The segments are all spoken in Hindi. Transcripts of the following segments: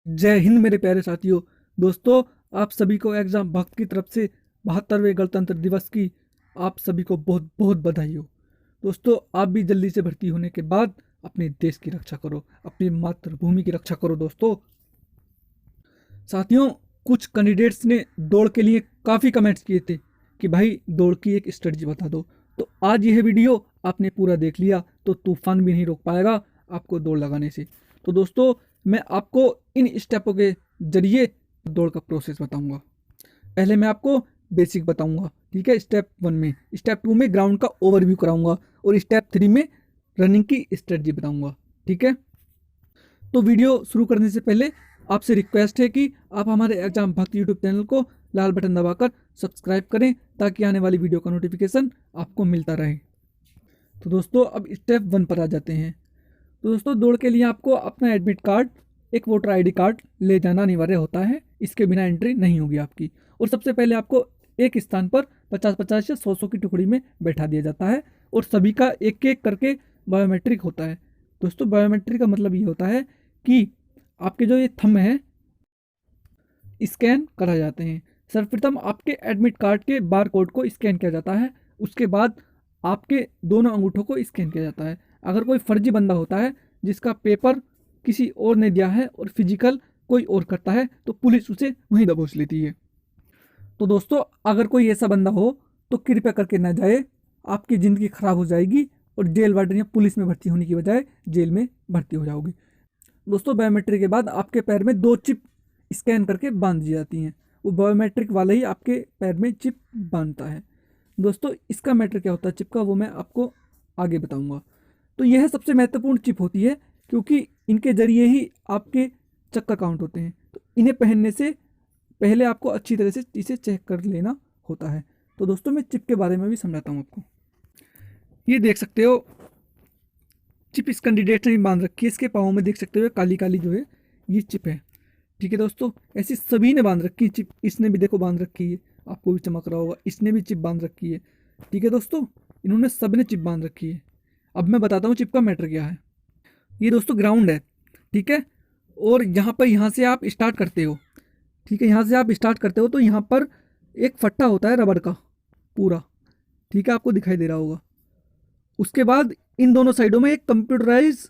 जय हिंद मेरे प्यारे साथियों। दोस्तों, आप सभी को एग्जाम भक्त की तरफ से 72वें गणतंत्र दिवस की आप सभी को बहुत बहुत बधाई हो। दोस्तों, आप भी जल्दी से भर्ती होने के बाद अपने देश की रक्षा करो, अपनी मातृभूमि की रक्षा करो। दोस्तों साथियों, कुछ कैंडिडेट्स ने दौड़ के लिए काफ़ी कमेंट्स किए थे कि भाई दौड़ की एक स्ट्रेटजी बता दो। तो आज यह वीडियो आपने पूरा देख लिया तो तूफान भी नहीं रोक पाएगा आपको दौड़ लगाने से। तो दोस्तों, मैं आपको इन स्टेपों के जरिए दौड़ का प्रोसेस बताऊंगा। पहले मैं आपको बेसिक बताऊंगा, ठीक है। स्टेप 1 में, स्टेप 2 में ग्राउंड का ओवरव्यू कराऊंगा और स्टेप 3 में रनिंग की स्ट्रेटजी बताऊंगा, ठीक है। तो वीडियो शुरू करने से पहले आपसे रिक्वेस्ट है कि आप हमारे एग्जाम भक्त यूट्यूब चैनल को लाल बटन दबाकर सब्सक्राइब करें ताकि आने वाली वीडियो का नोटिफिकेशन आपको मिलता रहे। तो दोस्तों, अब स्टेप 1 पर आ जाते हैं। तो दोस्तों, दौड़ के लिए आपको अपना एडमिट कार्ड, एक वोटर आईडी कार्ड ले जाना अनिवार्य होता है। इसके बिना एंट्री नहीं होगी आपकी। और सबसे पहले आपको एक स्थान पर 50-50 या 100-100 की टुकड़ी में बैठा दिया जाता है और सभी का एक एक करके बायोमेट्रिक होता है। दोस्तों, बायोमेट्रिक का मतलब ये होता है कि आपके जो ये थंब हैं स्कैन करा जाते हैं। सर्वप्रथम आपके एडमिट कार्ड के बार कोड को स्कैन किया जाता है, उसके बाद आपके दोनों अंगूठों को स्कैन किया जाता है। अगर कोई फर्जी बंदा होता है जिसका पेपर किसी और ने दिया है और फिजिकल कोई और करता है तो पुलिस उसे वहीं दबोच लेती है। तो दोस्तों, अगर कोई ऐसा बंदा हो तो कृपया करके ना जाए, आपकी ज़िंदगी खराब हो जाएगी और जेल वार्डन या पुलिस में भर्ती होने की बजाय जेल में भर्ती हो जाओगे। दोस्तों, बायोमेट्रिक के बाद आपके पैर में 2 चिप स्कैन करके बांध दी जाती हैं। वो बायोमेट्रिक वाला ही आपके पैर में चिप बांधता है। दोस्तों, इसका मैटर क्या होता है चिप का, वो मैं आपको आगे बताऊंगा। तो यह सबसे महत्वपूर्ण चिप होती है क्योंकि इनके जरिए ही आपके चक्कर काउंट होते हैं। तो इन्हें पहनने से पहले आपको अच्छी तरह से इसे चेक कर लेना होता है। तो दोस्तों, मैं चिप के बारे में भी समझाता हूँ आपको। ये देख सकते हो चिप इस कैंडिडेट ने बांध रखी है। इसके पाँव में देख सकते हो काली काली जो है ये चिप है, ठीक है दोस्तों। ऐसी सभी ने बांध रखी है चिप। इसने भी देखो बांध रखी है, आपको भी चमक रहा होगा। इसने भी चिप बांध रखी है, ठीक है दोस्तों। इन्होंने सब ने चिप बांध रखी है। अब मैं बताता हूँ चिप का मैटर क्या है। ये दोस्तों ग्राउंड है, ठीक है। और यहाँ से आप स्टार्ट करते हो, ठीक है। यहाँ से आप स्टार्ट करते हो तो यहाँ पर एक फट्टा होता है रबर का पूरा, ठीक है, आपको दिखाई दे रहा होगा। उसके बाद इन दोनों साइडों में एक कंप्यूटराइज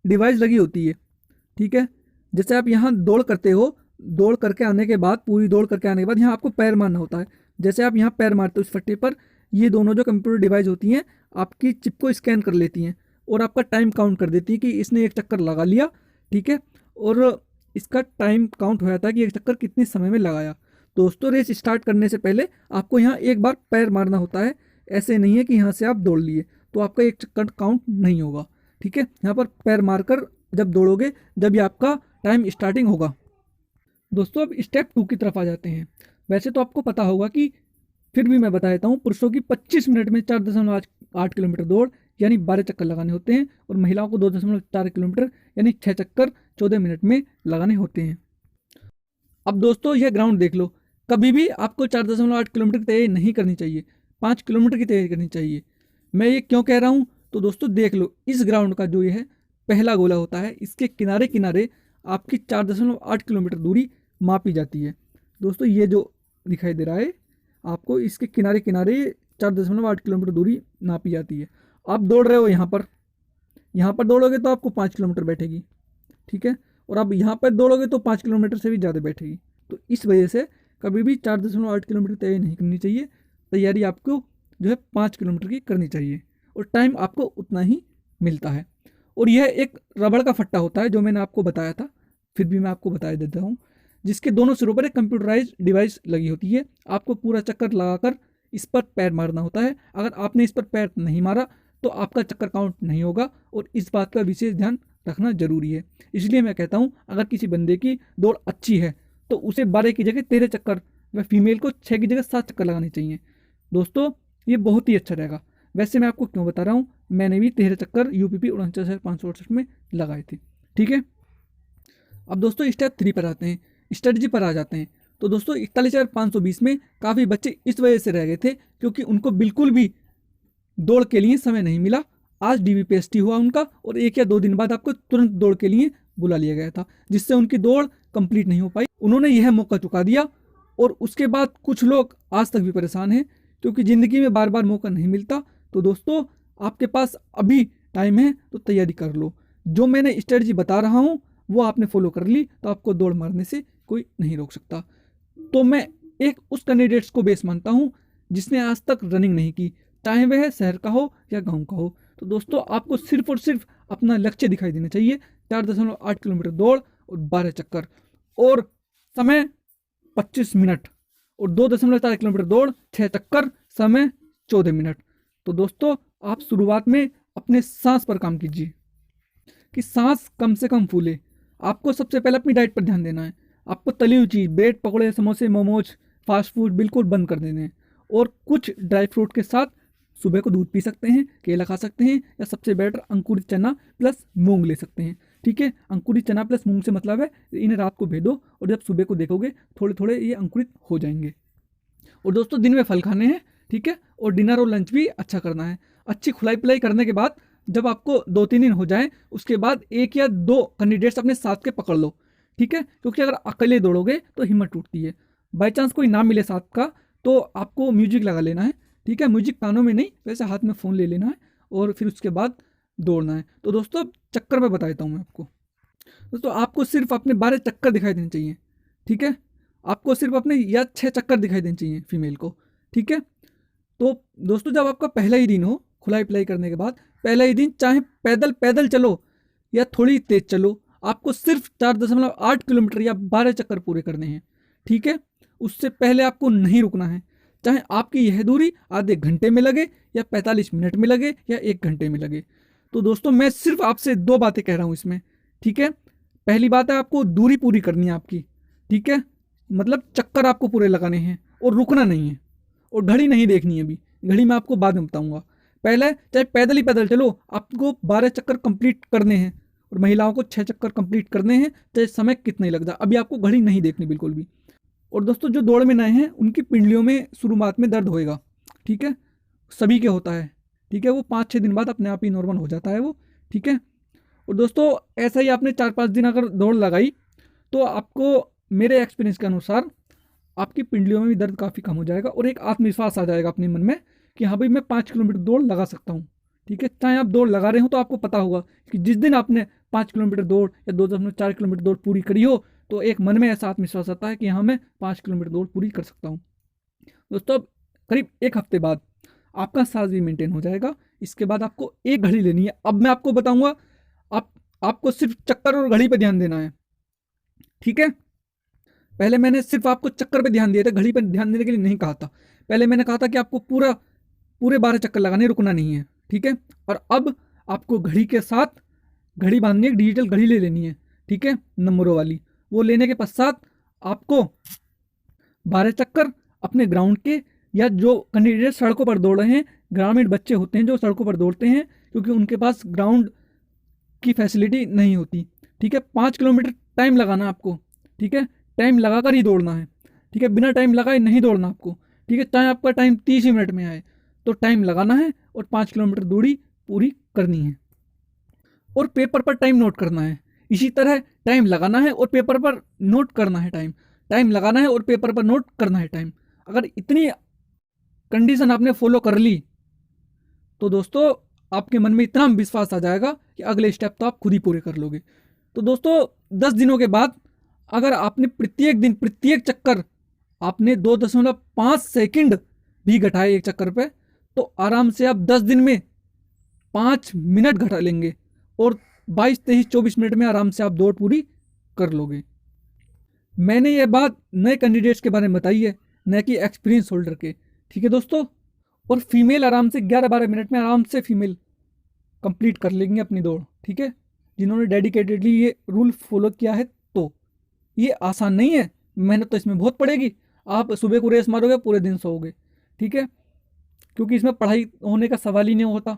डिवाइस लगी होती है, ठीक है। जैसे आप यहाँ दौड़ करते हो, दौड़ करके आने के बाद, पूरी दौड़ करके आने के बाद यहाँ आपको पैर मारना होता है। जैसे आप यहाँ पैर मारते हो इस फट्टे पर, ये दोनों जो कंप्यूटर डिवाइस होती हैं आपकी चिप को स्कैन कर लेती हैं और आपका टाइम काउंट कर देती है कि इसने एक चक्कर लगा लिया, ठीक है। और इसका टाइम काउंट हो जाता है कि एक चक्कर कितने समय में लगाया। दोस्तों, रेस स्टार्ट करने से पहले आपको यहाँ एक बार पैर मारना होता है। ऐसे नहीं है कि यहाँ से आप दौड़ लिए तो आपका एक चक्कर काउंट नहीं होगा, ठीक है। यहाँ पर पैर मारकर जब दौड़ोगे जब ये आपका टाइम स्टार्टिंग होगा। दोस्तों, अब स्टेप 2 की तरफ आ जाते हैं। वैसे तो आपको पता होगा कि फिर भी मैं बता देता हूँ, पुरुषों की 25 मिनट में 4.8 किलोमीटर दौड़ यानी 12 चक्कर लगाने होते हैं और महिलाओं को 2.4 किलोमीटर यानी 6 चक्कर 14 मिनट में लगाने होते हैं। अब दोस्तों, यह ग्राउंड देख लो। कभी भी आपको 4.8 किलोमीटर की तैयारी नहीं करनी चाहिए, 5 किलोमीटर की तैयारी करनी चाहिए। मैं ये क्यों कह रहा हूँ तो दोस्तों देख लो, इस ग्राउंड का जो ये है पहला गोला होता है, इसके किनारे किनारे आपकी 4.8 किलोमीटर दूरी मापी जाती है। दोस्तों, ये जो दिखाई दे रहा है आपको, इसके किनारे किनारे 4.8 किलोमीटर दूरी नापी जाती है। आप दौड़ रहे हो यहाँ पर दौड़ोगे तो आपको 5 किलोमीटर बैठेगी, ठीक है। और आप यहाँ पर दौड़ोगे तो 5 किलोमीटर से भी ज़्यादा बैठेगी। तो इस वजह से कभी भी 4.8 किलोमीटर तैयारी नहीं करनी चाहिए। तैयारी आपको जो है 5 किलोमीटर की करनी चाहिए और टाइम आपको उतना ही मिलता है। और यह एक रबड़ का फट्टा होता है जो मैंने आपको बताया था, फिर भी मैं आपको बता देता हूँ, जिसके दोनों सिरों पर एक कंप्यूटराइज डिवाइस लगी होती है। आपको पूरा चक्कर लगाकर इस पर पैर मारना होता है। अगर आपने इस पर पैर नहीं मारा तो आपका चक्कर काउंट नहीं होगा और इस बात का विशेष ध्यान रखना जरूरी है। इसलिए मैं कहता हूँ, अगर किसी बंदे की दौड़ अच्छी है तो उसे 12 की जगह 13 चक्कर व फीमेल को 6 की जगह 7 चक्कर लगाने चाहिए। दोस्तों, ये बहुत ही अच्छा रहेगा। वैसे मैं आपको क्यों बता रहा हूँ, मैंने भी 13 चक्कर यूपीपी 49,568 में लगाए थे, ठीक है। अब दोस्तों, स्टेप 3 पर आते हैं, स्ट्रेटजी पर आ जाते हैं। तो दोस्तों, 41,520 में काफ़ी बच्चे इस वजह से रह गए थे क्योंकि उनको बिल्कुल भी दौड़ के लिए समय नहीं मिला। आज डीवीपीएसटी हुआ उनका और 1 या 2 दिन बाद आपको तुरंत दौड़ के लिए बुला लिया गया था, जिससे उनकी दौड़ कंप्लीट नहीं हो पाई। उन्होंने यह मौका चुका दिया और उसके बाद कुछ लोग आज तक भी परेशान हैं, क्योंकि ज़िंदगी में बार बार मौका नहीं मिलता। तो दोस्तों, आपके पास अभी टाइम है तो तैयारी कर लो। जो मैंने स्ट्रेटजी बता रहा हूँ वो आपने फॉलो कर ली तो आपको दौड़ मारने से कोई नहीं रोक सकता। तो मैं एक उस कैंडिडेट्स को बेस मानता हूँ जिसने आज तक रनिंग नहीं की, चाहे वह शहर का हो या गांव का हो। तो दोस्तों, आपको सिर्फ और सिर्फ अपना लक्ष्य दिखाई देना चाहिए, 4.8 किलोमीटर दौड़ और 12 चक्कर, और समय 25 मिनट, और 2.4 किलोमीटर दौड़, 6 चक्कर, समय 14 मिनट। तो दोस्तों, आप शुरुआत में अपने सांस पर काम कीजिए कि सांस कम से कम फूले। आपको सबसे पहले अपनी डाइट पर ध्यान देना है। आपको तली हुई चीज़, ब्रेड, पकौड़े, समोसे, मोमोज, फास्ट फूड बिल्कुल बंद कर देने हैं, और कुछ ड्राई फ्रूट के साथ सुबह को दूध पी सकते हैं, केला खा सकते हैं, या सबसे बेटर अंकुरित चना प्लस मूंग ले सकते हैं। ठीक है, अंकुरित चना प्लस मूंग से मतलब है इन्हें रात को भेदो और जब सुबह को देखोगे थोड़े थोड़े ये अंकुरित हो जाएंगे। और दोस्तों, दिन में फल खाने हैं, ठीक है, और डिनर और लंच भी अच्छा करना है। अच्छी खुलाई पिलाई करने के बाद जब आपको 2-3 दिन हो जाए, उसके बाद 1 या 2 कैंडिडेट्स अपने साथ के पकड़ लो। ठीक है, क्योंकि अगर अकेले दौड़ोगे तो हिम्मत टूटती है। बाई चांस कोई ना मिले साथ का तो आपको म्यूजिक लगा लेना है। ठीक है, म्यूजिक कानों में नहीं, वैसे हाथ में फ़ोन ले लेना है और फिर उसके बाद दौड़ना है। तो दोस्तों, चक्कर में बता देता हूँ मैं आपको। दोस्तों, आपको सिर्फ अपने 12 चक्कर दिखाई देने चाहिए। ठीक है, आपको सिर्फ अपने या 6 चक्कर दिखाई देने चाहिए फीमेल को। ठीक है, तो दोस्तों, जब आपका पहला ही दिन हो खुलाई पिलाई करने के बाद, पहला ही दिन चाहे पैदल पैदल चलो या थोड़ी तेज चलो, आपको सिर्फ 4.8 किलोमीटर या 12 चक्कर पूरे करने हैं। ठीक है, उससे पहले आपको नहीं रुकना है, चाहे आपकी यह दूरी आधे घंटे में लगे या 45 मिनट में लगे या 1 घंटे में लगे। तो दोस्तों, मैं सिर्फ आपसे 2 बातें कह रहा हूँ इसमें। ठीक है, पहली बात है आपको दूरी पूरी करनी है आपकी। ठीक है, मतलब चक्कर आपको पूरे लगाने हैं और रुकना नहीं है, और घड़ी नहीं देखनी है। अभी घड़ी मैं आपको बाद में बताऊंगा। पहले चाहे पैदल ही पैदल चलो, आपको 12 चक्कर कंप्लीट करने हैं, और महिलाओं को 6 चक्कर कंप्लीट करने हैं, चाहे समय कितना ही लग जाए। अभी आपको घड़ी नहीं देखनी बिल्कुल भी। और दोस्तों, जो दौड़ में नए हैं उनकी पिंडलियों में शुरुआत में दर्द होएगा। ठीक है, सभी के होता है। ठीक है, वो 5-6 दिन बाद अपने आप ही नॉर्मल हो जाता है वो। ठीक है, और दोस्तों, ऐसा ही आपने 4-5 दिन अगर दौड़ लगाई तो आपको मेरे एक्सपीरियंस के अनुसार आपकी पिंडलियों में भी दर्द काफ़ी कम हो जाएगा, और एक आत्मविश्वास आ जाएगा अपने मन में कि हाँ भाई, मैं 5 किलोमीटर दौड़ लगा सकता हूँ। ठीक है, चाहे आप दौड़ लगा रहे हो तो आपको पता होगा कि जिस दिन आपने 5 किलोमीटर दौड़ या 2.4 किलोमीटर दौड़ पूरी करी हो, तो एक मन में ऐसा आत्मविश्वास आता है कि हाँ, मैं 5 किलोमीटर दौड़ पूरी कर सकता हूँ। दोस्तों, अब करीब 1 हफ्ते बाद आपका सांस भी मेंटेन हो जाएगा। इसके बाद आपको एक घड़ी लेनी है। अब मैं आपको बताऊंगा, आपको सिर्फ चक्कर और घड़ी पर ध्यान देना है। ठीक है, पहले मैंने सिर्फ आपको चक्कर पे ध्यान दिया था, घड़ी पे ध्यान देने के लिए नहीं कहा था। पहले मैंने कहा था कि आपको पूरे 12 चक्कर लगाने, रुकना नहीं है। ठीक है, और अब आपको घड़ी के साथ घड़ी बांधनी है, डिजिटल घड़ी ले लेनी है। ठीक है, नंबरों वाली। वो लेने के पश्चात आपको 12 चक्कर अपने ग्राउंड के, या जो कैंडिडेट सड़कों पर दौड़ रहे हैं, ग्रामीण बच्चे होते हैं जो सड़कों पर दौड़ते हैं, क्योंकि उनके पास ग्राउंड की फैसिलिटी नहीं होती। ठीक है, 5 किलोमीटर टाइम लगाना आपको। ठीक है, टाइम लगाकर ही दौड़ना है। ठीक है, बिना टाइम लगाए नहीं दौड़ना आपको। ठीक है, चाहे आपका टाइम 30 ही मिनट में आए तो टाइम लगाना है और 5 किलोमीटर दूरी पूरी करनी है, और पेपर पर टाइम नोट करना है। इसी तरह टाइम लगाना है और पेपर पर नोट करना है टाइम, टाइम लगाना है और पेपर पर नोट करना है टाइम। अगर इतनी कंडीशन आपने फॉलो कर ली तो दोस्तों, आपके मन में इतना विश्वास आ जाएगा कि अगले स्टेप तो आप खुद ही पूरे कर लोगे। तो दोस्तों, 10 दिनों के बाद अगर आपने प्रत्येक दिन प्रत्येक चक्कर आपने 2.5 सेकंड भी घटाए एक चक्कर पे, तो आराम से आप 10 दिन में 5 मिनट घटा लेंगे, और 22-23-24 मिनट में आराम से आप दौड़ पूरी कर लोगे। मैंने ये बात नए कैंडिडेट्स के बारे में बताई है, न कि एक्सपीरियंस होल्डर के। ठीक है दोस्तों, और फीमेल आराम से 11-12 मिनट में आराम से फीमेल कंप्लीट कर लेंगे अपनी दौड़। ठीक है, जिन्होंने डेडिकेटेडली ये रूल फॉलो किया है। तो ये आसान नहीं है, मेहनत तो इसमें बहुत पड़ेगी। आप सुबह को रेस मारोगे, पूरे दिन सोओगे। ठीक है, क्योंकि इसमें पढ़ाई होने का सवाल ही नहीं होता।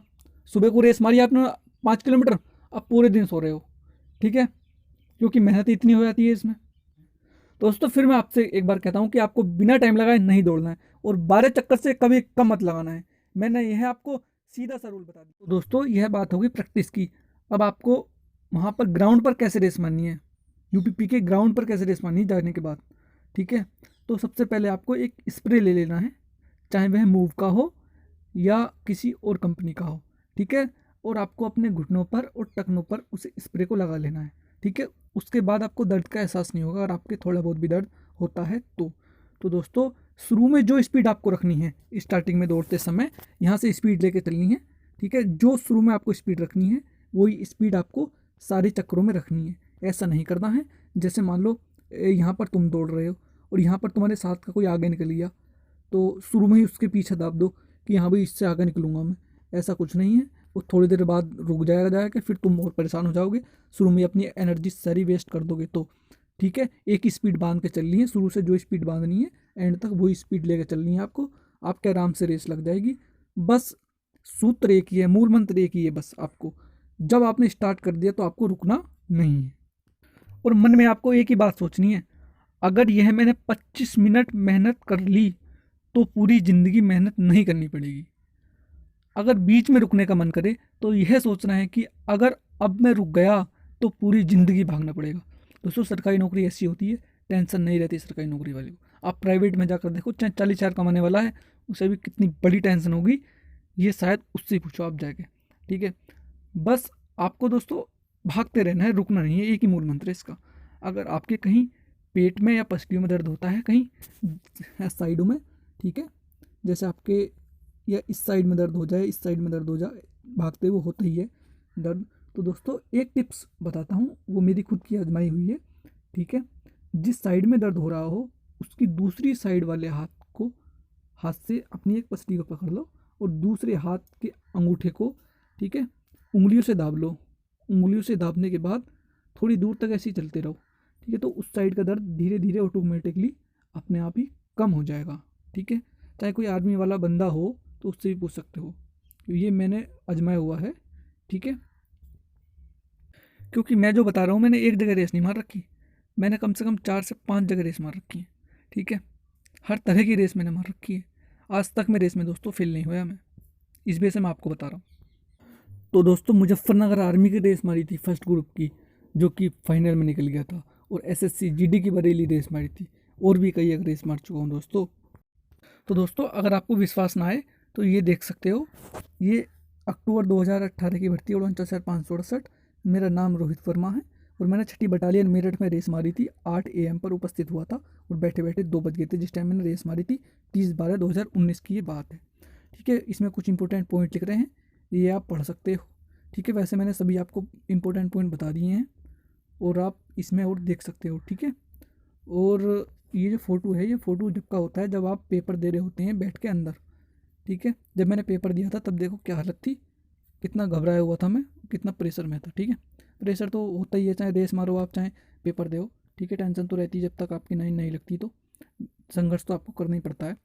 सुबह को रेस मारी आपने 5 किलोमीटर, आप पूरे दिन सो रहे हो। ठीक है, क्योंकि मेहनत इतनी हो जाती है इसमें। दोस्तों, फिर मैं आपसे एक बार कहता हूँ कि आपको बिना टाइम लगाए नहीं दौड़ना है, और 12 चक्कर से कभी कम मत लगाना है। मैंने यह आपको सीधा सा रूल बता दिया। दोस्तों, यह बात होगी प्रैक्टिस की। अब आपको वहाँ पर ग्राउंड पर कैसे रेस मारनी है, यूपीपी के ग्राउंड पर कैसे रेस मारनी है जाने के बाद, ठीक है। तो सबसे पहले आपको एक स्प्रे ले लेना है, चाहे वह मूव का हो या किसी और कंपनी का हो, ठीक है। और आपको अपने घुटनों पर और टखनों पर उस स्प्रे को लगा लेना है, ठीक है। उसके बाद आपको दर्द का एहसास नहीं होगा, और आपके थोड़ा बहुत भी दर्द होता है तो दोस्तों शुरू में जो स्पीड आपको रखनी है स्टार्टिंग में दौड़ते समय, यहाँ से स्पीड लेके चलनी है, ठीक है। जो शुरू में आपको स्पीड रखनी है वही स्पीड आपको सारे चक्रों में रखनी है। ऐसा नहीं करना है जैसे मान लो यहाँ पर तुम दौड़ रहे हो और यहाँ पर तुम्हारे साथ का कोई आगे निकल गया, तो शुरू में ही उसके पीछे दाब दो कि हाँ भाई इससे आगे निकलूंगा मैं। ऐसा कुछ नहीं है, वो थोड़ी देर बाद रुक जाएगा, फिर तुम और परेशान हो जाओगे, शुरू में अपनी एनर्जी सारी वेस्ट कर दोगे। तो ठीक है, एक ही स्पीड बांध के चलनी है, शुरू से जो स्पीड बांधनी है एंड तक वही स्पीड लेकर चलनी है आपको, आपके आराम से रेस लग जाएगी। बस सूत्र एक ही है, मूल मंत्र एक ही है, बस आपको जब आपने स्टार्ट कर दिया तो आपको रुकना नहीं है। और मन में आपको एक ही बात सोचनी है, अगर यह मैंने 25 मिनट मेहनत कर ली तो पूरी ज़िंदगी मेहनत नहीं करनी पड़ेगी। अगर बीच में रुकने का मन करे तो यह सोचना है कि अगर अब मैं रुक गया तो पूरी ज़िंदगी भागना पड़ेगा। दोस्तों सरकारी नौकरी ऐसी होती है, टेंशन नहीं रहती सरकारी नौकरी वाले को। आप प्राइवेट में जाकर देखो, चाहे 40,000 कमाने वाला है उसे भी कितनी बड़ी टेंशन होगी, ये शायद उससे पूछो आप जाके, ठीक है। बस आपको दोस्तों भागते रहना है, रुकना नहीं है, एक ही मूल मंत्र है इसका। अगर आपके कहीं पेट में या पसलियों में दर्द होता है, कहीं साइडों में, ठीक है, जैसे आपके या इस साइड में दर्द हो जाए, इस साइड में दर्द हो जाए, भागते हुए होता ही है दर्द, तो दोस्तों एक टिप्स बताता हूँ, वो मेरी खुद की आजमाई हुई है, ठीक है। जिस साइड में दर्द हो रहा हो उसकी दूसरी साइड वाले हाथ से अपनी एक पसली को पकड़ लो और दूसरे हाथ के अंगूठे को, ठीक है, उंगलियों से दाब लो। उंगलियों से दाबने के बाद थोड़ी दूर तक ऐसे ही चलते रहो, ठीक है। तो उस साइड का दर्द धीरे धीरे ऑटोमेटिकली अपने आप ही कम हो जाएगा, ठीक है। चाहे कोई आर्मी वाला बंदा हो तो उससे भी पूछ सकते हो, ये मैंने आजमाया हुआ है, ठीक है। क्योंकि मैं जो बता रहा हूँ मैंने एक जगह रेस नहीं मार रखी, मैंने कम से कम 4 से 5 जगह रेस मार रखी है, ठीक है। हर तरह की रेस मैंने मार रखी है, आज तक मैं रेस में दोस्तों फेल नहीं हुआ मैं, इस वजह से मैं आपको बता रहा हूँ। तो दोस्तों मुजफ्फरनगर आर्मी की रेस मारी थी फर्स्ट ग्रुप की, जो कि फाइनल में निकल गया था, और एसएससी जीडी की बरेली रेस मारी थी, और भी कई एक रेस मार चुका हूँ दोस्तों। तो दोस्तों अगर आपको विश्वास ना आए तो ये देख सकते हो, ये अक्टूबर 2018 की भर्ती 49,568, मेरा नाम रोहित वर्मा है, और मैंने 6ठी बटालियन मेरठ में रेस मारी थी, 8 AM पर उपस्थित हुआ था, और बैठे बैठे 2 बज गए थे जिस टाइम मैंने रेस मारी थी। 30/12/2019 की ये बात है, ठीक है। इसमें कुछ इंपॉर्टेंट पॉइंट लिख रहे हैं, ये आप पढ़ सकते हो, ठीक है। वैसे मैंने सभी आपको इंपॉर्टेंट पॉइंट बता दिए हैं, और आप इसमें और देख सकते हो, ठीक है। और ये जो फ़ोटो है, ये फ़ोटो जब का होता है जब आप पेपर दे रहे होते हैं बैठ के अंदर, ठीक है। जब मैंने पेपर दिया था तब देखो क्या हालत थी, कितना घबराया हुआ था मैं, कितना प्रेशर में था, ठीक है। प्रेशर तो होता ही है, चाहे रेस मारो आप, चाहे पेपर दो, ठीक है। टेंशन तो रहती है जब तक आपकी लाइन नहीं लगती, तो संघर्ष तो आपको करना ही पड़ता है।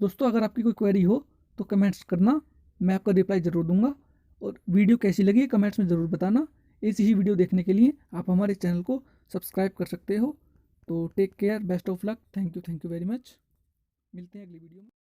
दोस्तों अगर आपकी कोई क्वेरी हो तो कमेंट्स करना, मैं आपका रिप्लाई ज़रूर दूंगा, और वीडियो कैसी लगी कमेंट्स में ज़रूर बताना। ऐसी ही वीडियो देखने के लिए आप हमारे चैनल को सब्सक्राइब कर सकते हो। तो take care, best of luck, thank you very much, मिलते हैं अगली वीडियो में।